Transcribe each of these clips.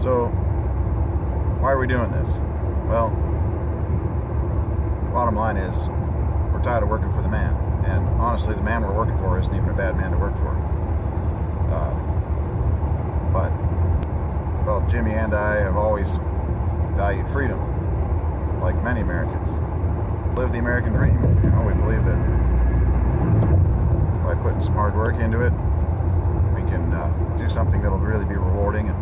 So, why are we doing this? Well, bottom line is, we're tired of working for the man. And honestly, the man we're working for isn't even a bad man to work for. But both Jimmy and I have always valued freedom, like many Americans. Live the American dream. We believe that by putting some hard work into it, we can do something that'll really be rewarding, and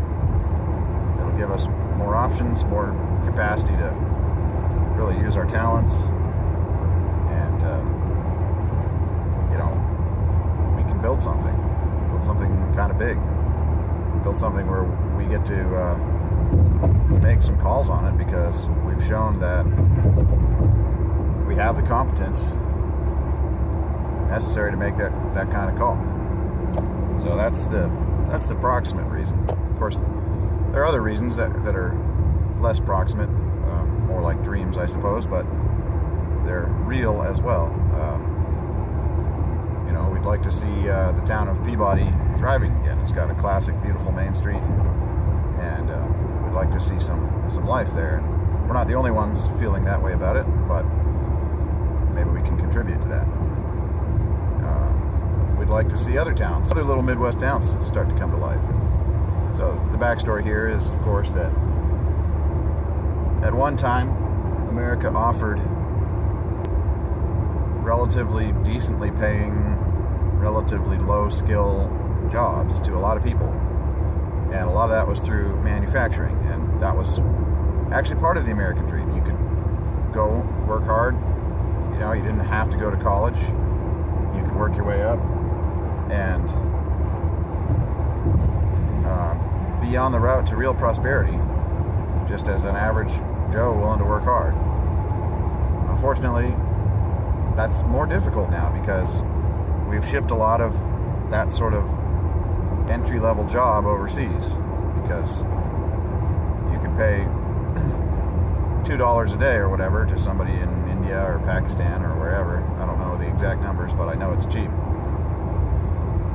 it'll give us more options, more capacity to really use our talents, and we can build something kind of big, build something where we get to make some calls on it, because we've shown that we have the competence necessary to make that kind of call. So that's the proximate reason. Of course, there are other reasons that are less proximate, more like dreams, I suppose, but they're real as well. We'd like to see the town of Peabody thriving again. It's got a classic, beautiful main street, and we'd like to see some life there. And we're not the only ones feeling that way about it, but maybe we can contribute to that. We'd like to see other towns, other little Midwest towns, start to come to life. So the backstory here is, of course, that at one time, America offered relatively decently paying, relatively low skill jobs to a lot of people. And a lot of that was through manufacturing, and that was actually part of the American dream. You could go work hard, you didn't have to go to college. You could work your way up and be on the route to real prosperity, just as an average Joe willing to work hard. Unfortunately, that's more difficult now, because we've shipped a lot of that sort of entry-level job overseas, because you can pay $2 a day or whatever to somebody in India or Pakistan or wherever. I don't know the exact numbers, but I know it's cheap.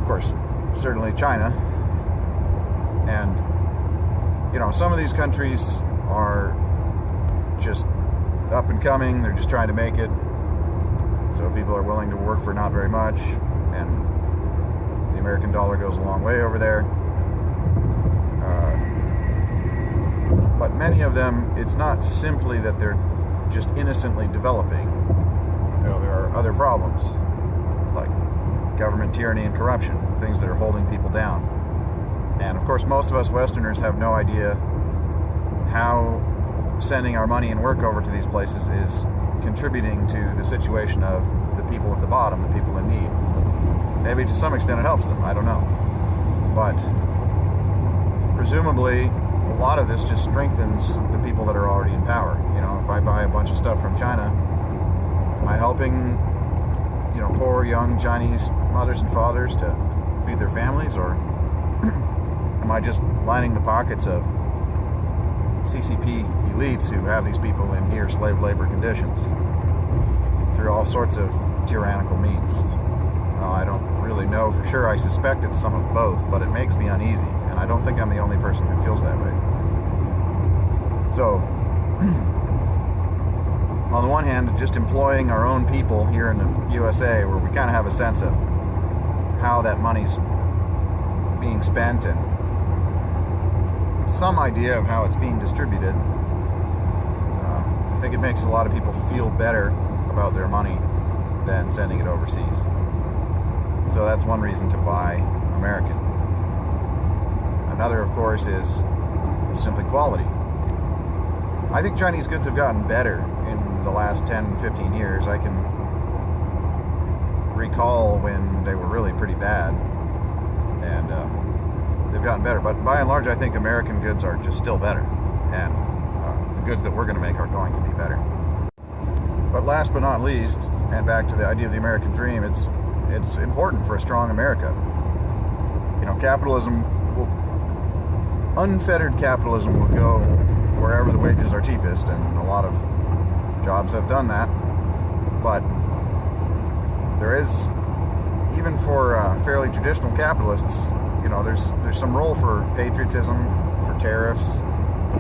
Of course, certainly China. And, some of these countries are just up and coming. They're just trying to make it. So people are willing to work for not very much. And the American dollar goes a long way over there. But many of them, it's not simply that they're just innocently developing. There are other problems, like government tyranny and corruption, things that are holding people down. And of course, most of us Westerners have no idea how sending our money and work over to these places is contributing to the situation of the people at the bottom, the people in need. Maybe to some extent it helps them, I don't know. But presumably, a lot of this just strengthens the people that are already in power. If I buy a bunch of stuff from China, am I helping, poor young Chinese mothers and fathers to feed their families, or am I just lining the pockets of CCP elites who have these people in near slave labor conditions through all sorts of tyrannical means? I don't really know for sure. I suspect it's some of both, but it makes me uneasy, and I don't think I'm the only person who feels that way. So, on the one hand, just employing our own people here in the USA, where we kind of have a sense of how that money's being spent and some idea of how it's being distributed, I think it makes a lot of people feel better about their money than sending it overseas. So that's one reason to buy American. Another, of course, is simply quality. I think Chinese goods have gotten better in the last 10, 15 years. I can recall when they were really pretty bad, and they've gotten better. But by and large, I think American goods are just still better, and the goods that we're going to make are going to be better. But last but not least, and back to the idea of the American dream, it's important for a strong America. Capitalism unfettered capitalism will go wherever the wages are cheapest, and a lot of jobs have done that. But there is, even for fairly traditional capitalists, there's some role for patriotism, for tariffs,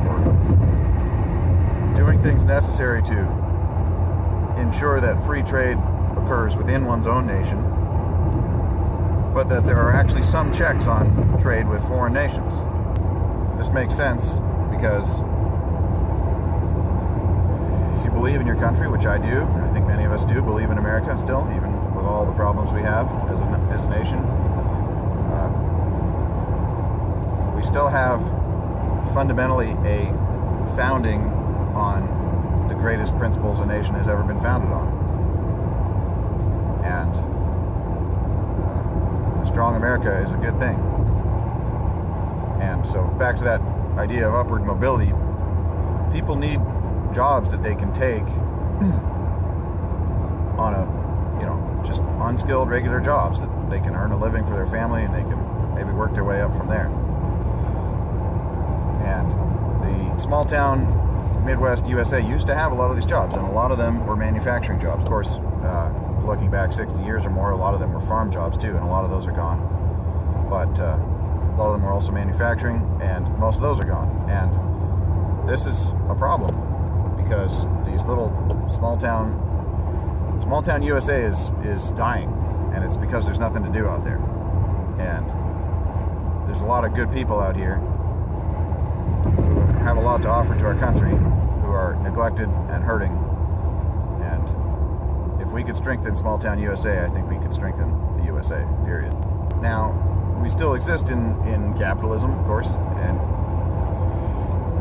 for doing things necessary to ensure that free trade occurs within one's own nation, but that there are actually some checks on trade with foreign nations. This makes sense because if you believe in your country, which I do, and I think many of us do believe in America still, even with all the problems we have as a nation, we still have fundamentally a founding on the greatest principles a nation has ever been founded on. And a strong America is a good thing. And so back to that idea of upward mobility, people need jobs that they can take on just unskilled regular jobs that they can earn a living for their family, and they can maybe work their way up from there. And the small town Midwest USA used to have a lot of these jobs, and a lot of them were manufacturing jobs. Of course, looking back 60 years or more, a lot of them were farm jobs too, and a lot of those are gone. But a lot of them were also manufacturing, and most of those are gone. And this is a problem because these little small town USA is dying, and it's because there's nothing to do out there. And there's a lot of good people out here who have a lot to offer to our country, who are neglected and hurting. And if we could strengthen small town USA, I think we could strengthen the USA, period. Now, we still exist in capitalism, of course, and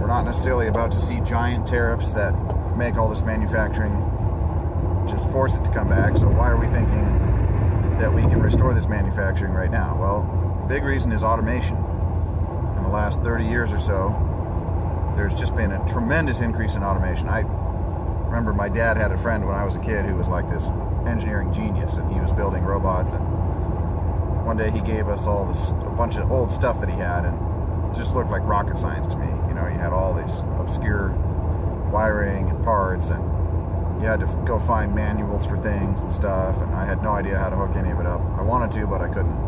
we're not necessarily about to see giant tariffs that make all this manufacturing just force it to come back. So why are we thinking that we can restore this manufacturing right now? Well, the big reason is automation. In the last 30 years or so, there's just been a tremendous increase in automation. I remember my dad had a friend when I was a kid who was like this engineering genius, and he was building robots, and one day he gave us all a bunch of old stuff that he had, and it just looked like rocket science to me. He had all these obscure wiring and parts, and you had to go find manuals for things and stuff, and I had no idea how to hook any of it up. I wanted to, but I couldn't.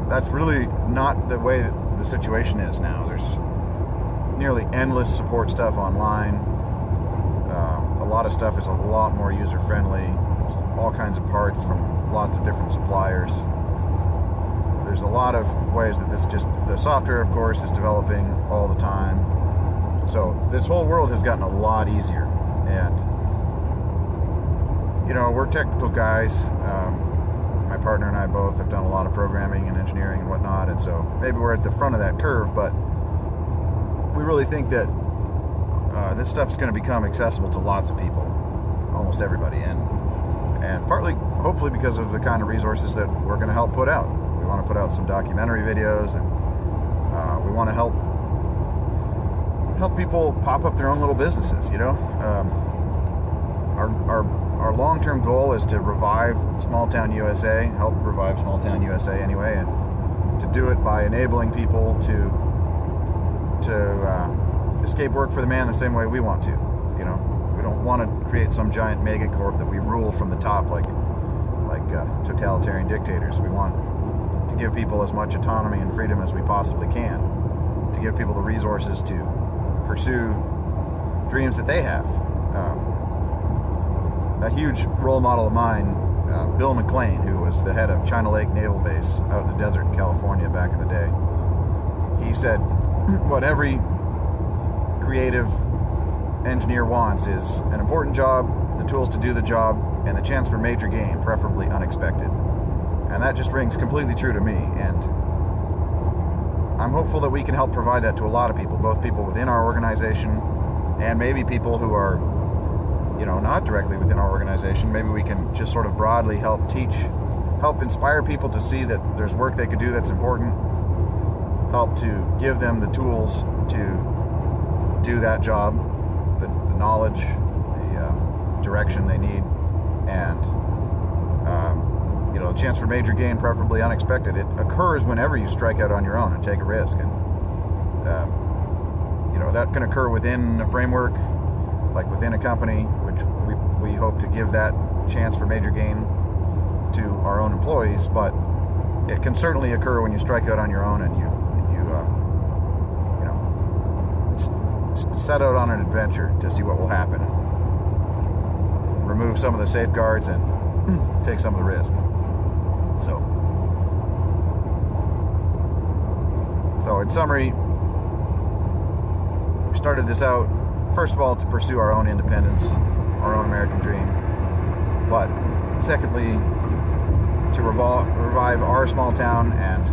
That's really not the way that the situation is now. There's nearly endless support stuff online. A lot of stuff is a lot more user-friendly. There's all kinds of parts from lots of different suppliers. There's a lot of ways that the software, of course, is developing all the time. So this whole world has gotten a lot easier. And we're technical guys. My partner and I both have done a lot of programming and engineering and whatnot, and so maybe we're at the front of that curve, but we really think that this stuff is going to become accessible to lots of people, almost everybody, and partly, hopefully, because of the kind of resources that we're going to help put out. We want to put out some documentary videos, and we want to help people pop up their own little businesses. Our long-term goal is to revive small town USA, help revive small town USA anyway, and to do it by enabling people to escape work for the man the same way we want to. We don't want to create some giant megacorp that we rule from the top like totalitarian dictators. We want to give people as much autonomy and freedom as we possibly can, to give people the resources to pursue dreams that they have. A huge role model of mine, Bill McLean, who was the head of China Lake Naval Base out in the desert in California back in the day, he said, what every creative engineer wants is an important job, the tools to do the job, and the chance for major gain, preferably unexpected. And that just rings completely true to me, and I'm hopeful that we can help provide that to a lot of people, both people within our organization and maybe people who are not directly within our organization. Maybe we can just sort of broadly help inspire people to see that there's work they could do that's important, help to give them the tools to do that job, the knowledge, the direction they need, and a chance for major gain, preferably unexpected. It occurs whenever you strike out on your own and take a risk, and that can occur within a framework, like within a company, which we hope to give that chance for major gain to our own employees, but it can certainly occur when you strike out on your own and you set out on an adventure to see what will happen. Remove some of the safeguards and take some of the risk. So in summary, we started this out, first of all, to pursue our own independence, our own American dream, but secondly, to revive our small town and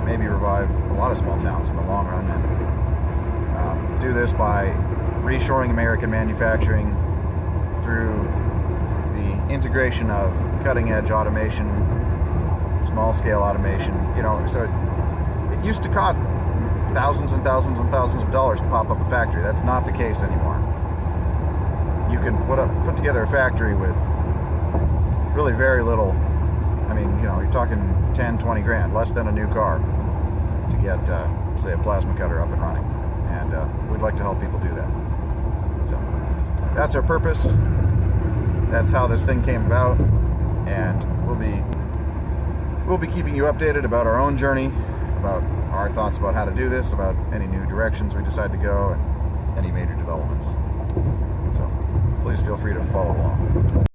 maybe revive a lot of small towns in the long run, and do this by reshoring American manufacturing through the integration of cutting-edge automation, small-scale automation. So it used to cost thousands and thousands and thousands of dollars to pop up a factory. That's not the case anymore. You can put together a factory with really very little. I mean, you're talking 10, 20 grand, less than a new car, to get, say, a plasma cutter up and running. And we'd like to help people do that. So that's our purpose. That's how this thing came about, and we'll be keeping you updated about our own journey, about our thoughts about how to do this, about any new directions we decide to go, and any major developments. So please feel free to follow along.